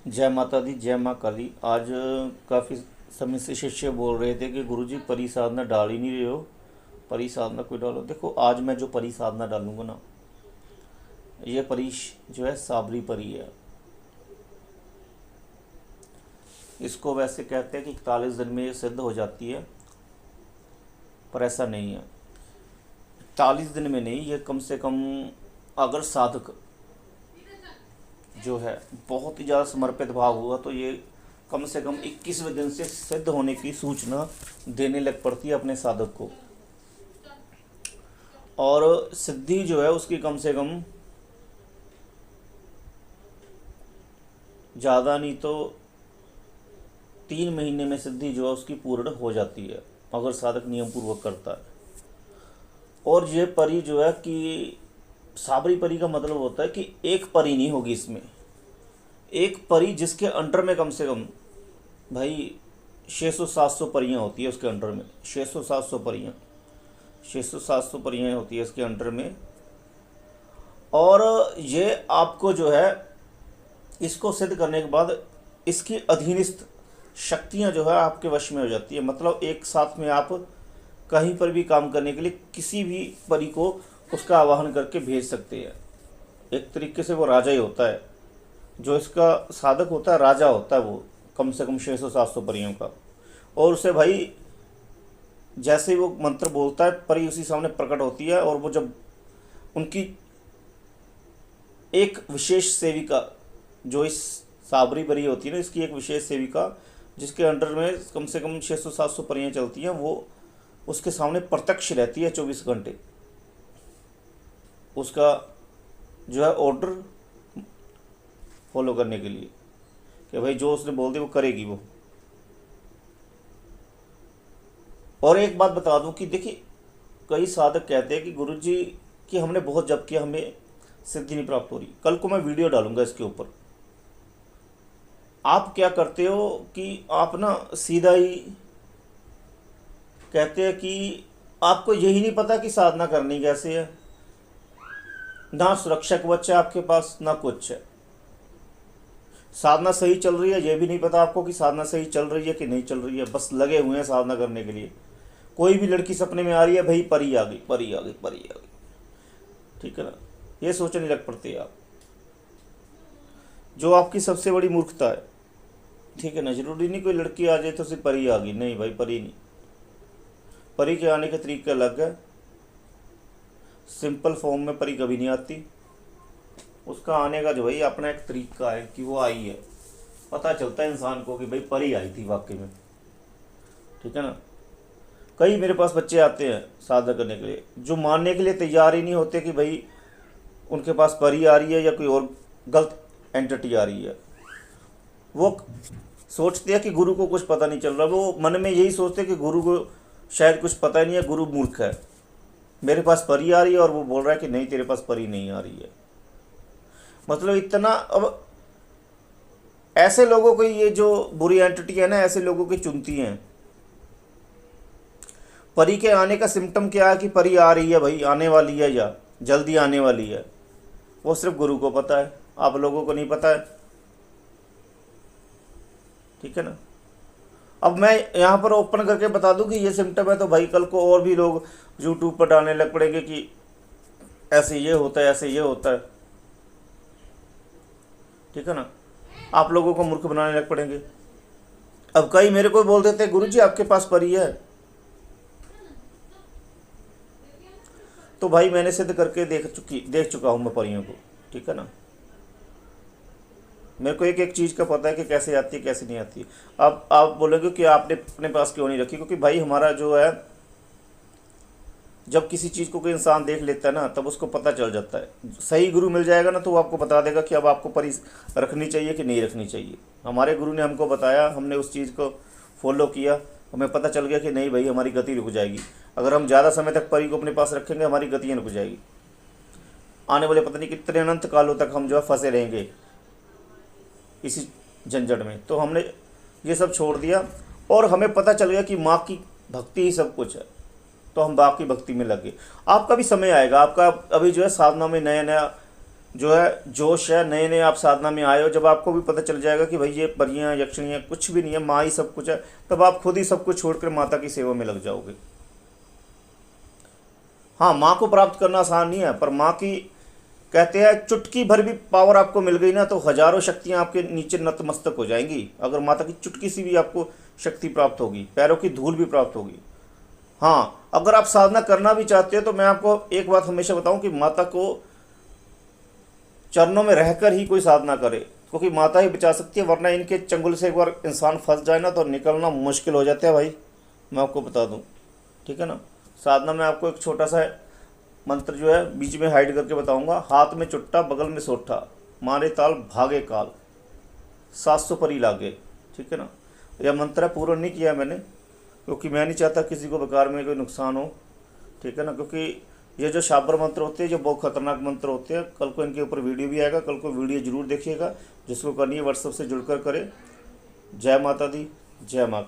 जय माता दी, जय माँ काली। आज काफ़ी समय से शिष्य बोल रहे थे कि गुरुजी परी साधना डाल ही नहीं रहे हो, परी साधना कोई डालो। देखो, आज मैं जो परी साधना डालूंगा ना, ये परी जो है साबरी परी है। इसको वैसे कहते हैं कि 41 दिन में ये सिद्ध हो जाती है, पर ऐसा नहीं है। 41 दिन में नहीं, ये कम से कम अगर साधक जो है बहुत ही ज़्यादा समर्पित भाव हुआ तो ये कम से कम 21वें दिन से सिद्ध होने की सूचना देने लग पड़ती है अपने साधक को। और सिद्धि जो है उसकी कम से कम ज़्यादा नहीं तो 3 महीने में सिद्धि जो है उसकी पूर्ण हो जाती है, अगर साधक नियम पूर्वक करता है। और ये परी जो है कि साबरी परी का मतलब होता है कि एक परी नहीं होगी इसमें, एक परी जिसके अंडर में कम से कम भाई 600-700 परियाँ होती है उसके अंडर में। 600-700 परियाँ, 600-700 परियाँ होती है इसके अंडर में। और ये आपको जो है इसको सिद्ध करने के बाद इसकी अधीनस्थ शक्तियाँ जो है आपके वश में हो जाती है। मतलब एक साथ में आप कहीं पर भी काम करने के लिए किसी भी परी को उसका आवाहन करके भेज सकते हैं। एक तरीके से वो राजा ही होता है, जो इसका साधक होता है राजा होता है वो, कम से कम 600-700 परियों का। और उसे भाई जैसे ही वो मंत्र बोलता है परी उसी सामने प्रकट होती है। और वो जब उनकी एक विशेष सेविका जो इस साबरी परी होती है ना, इसकी एक विशेष सेविका जिसके अंडर में कम से कम 600-700 परियाँ चलती हैं, वो उसके सामने प्रत्यक्ष रहती है 24 घंटे। उसका जो है ऑर्डर फॉलो करने के लिए कि भाई जो उसने बोल दिया वो करेगी वो। और एक बात बता दूं कि देखिए, कई साधक कहते हैं कि गुरुजी कि हमने बहुत जप किया, हमें सिद्धि नहीं प्राप्त हो रही। कल को मैं वीडियो डालूंगा इसके ऊपर। आप क्या करते हो कि आप ना सीधा ही कहते हैं कि आपको यही नहीं पता कि साधना करनी कैसे है, ना सुरक्षा कवच है आपके पास, ना कुछ है। साधना सही चल रही है ये भी नहीं पता आपको कि साधना सही चल रही है कि नहीं चल रही है, बस लगे हुए हैं साधना करने के लिए। कोई भी लड़की सपने में आ रही है, भाई परी आ गई, परी आ गई, परी आ गई, ठीक है ना, ये सोचने लग पड़ते हैं आप, जो आपकी सबसे बड़ी मूर्खता है। ठीक है ना, जरूरी नहीं कोई लड़की आ जाए तो सिर्फ परी आ गई, नहीं भाई, परी नहीं। परी के आने के तरीके अलग है। सिंपल फॉर्म में परी कभी नहीं आती, उसका आने का जो भाई अपना एक तरीका है कि वो आई है, पता चलता है इंसान को कि भाई परी आई थी वाकई में। ठीक है ना, कई मेरे पास बच्चे आते हैं साधना करने के लिए जो मानने के लिए तैयार ही नहीं होते कि भाई उनके पास परी आ रही है या कोई और गलत एंटिटी आ रही है। वो सोचते हैं कि गुरु को कुछ पता नहीं चल रहा, वो मन में यही सोचते हैं कि गुरु को शायद कुछ पता ही नहीं है, गुरु मूर्ख है, मेरे पास परी आ रही है और वो बोल रहा है कि नहीं तेरे पास परी नहीं आ रही है। मतलब इतना, अब ऐसे लोगों को ये जो बुरी एंटिटी है ना, ऐसे लोगों की चुनती हैं। परी के आने का सिम्टम क्या है कि परी आ रही है भाई, आने वाली है या जल्दी आने वाली है, वो सिर्फ गुरु को पता है, आप लोगों को नहीं पता है। ठीक है ना, अब मैं यहाँ पर ओपन करके बता दूं कि ये सिम्टम है तो भाई कल को और भी लोग यूट्यूब पर डालने लग पड़ेंगे कि ऐसे ये होता है, ऐसे ये होता है। ठीक है ना, आप लोगों को मूर्ख बनाने लग पड़ेंगे। अब कई मेरे को बोल देते गुरुजी आपके पास परी है, तो भाई मैंने सिद्ध करके देख चुका हूँ मैं परियों को। ठीक है ना, मेरे को एक एक चीज़ का पता है कि कैसे आती है कैसे नहीं आती। अब आप बोलोगे कि आपने अपने पास क्यों नहीं रखी, क्योंकि भाई हमारा जो है, जब किसी चीज़ को कोई इंसान देख लेता है ना तब उसको पता चल जाता है। सही गुरु मिल जाएगा ना तो वो आपको बता देगा कि अब आपको परी रखनी चाहिए कि नहीं रखनी चाहिए। हमारे गुरु ने हमको बताया, हमने उस चीज़ को फॉलो किया, हमें पता चल गया कि नहीं भाई हमारी गति रुक जाएगी। अगर हम ज़्यादा समय तक परी को अपने पास रखेंगे हमारी गतियाँ रुक जाएगी, आने वाले पता नहीं कितने अनंत कालों तक हम जो है फंसे रहेंगे इसी झंझट में। तो हमने ये सब छोड़ दिया और हमें पता चल गया कि माँ की भक्ति ही सब कुछ है, तो हम बाप की भक्ति में लगे। आपका भी समय आएगा, आपका अभी जो है साधना में नया नया जो है जोश है, नए नए आप साधना में आए हो, जब आपको भी पता चल जाएगा कि भाई ये परियां यक्षिणियाँ कुछ भी नहीं है, माँ ही सब कुछ है, तब आप खुद ही सब कुछ छोड़कर माता की सेवा में लग जाओगे। हाँ, माँ को प्राप्त करना आसान नहीं है, पर माँ की कहते हैं चुटकी भर भी पावर आपको मिल गई ना तो हजारों शक्तियाँ आपके नीचे नतमस्तक हो जाएंगी। अगर माता की चुटकी सी भी आपको शक्ति प्राप्त होगी, पैरों की धूल भी प्राप्त होगी। हाँ, अगर आप साधना करना भी चाहते हो तो मैं आपको एक बात हमेशा बताऊं कि माता को चरणों में रहकर ही कोई साधना करे, क्योंकि माता ही बचा सकती है, वरना इनके चंगुल से एक बार इंसान फंस जाए ना तो निकलना मुश्किल हो जाता है भाई, मैं आपको बता दूं। ठीक है ना। साधना में आपको एक छोटा सा मंत्र जो है बीच में हाइड करके बताऊंगा। हाथ में चुट्टा बगल में सोठा, मारे ताल भागे काल, 700 परी लागे। ठीक है ना। यह मंत्र है, पूर्ण नहीं किया मैंने, क्योंकि मैं नहीं चाहता किसी को बेकार में कोई नुकसान हो। ठीक है ना। क्योंकि ये जो शाबर मंत्र होते हैं, जो बहुत खतरनाक मंत्र होते हैं, कल को इनके ऊपर वीडियो भी आएगा, कल को वीडियो जरूर देखिएगा। जिसको करनी है व्हाट्सएप से जुड़कर करे। जय माता दी, जय माता।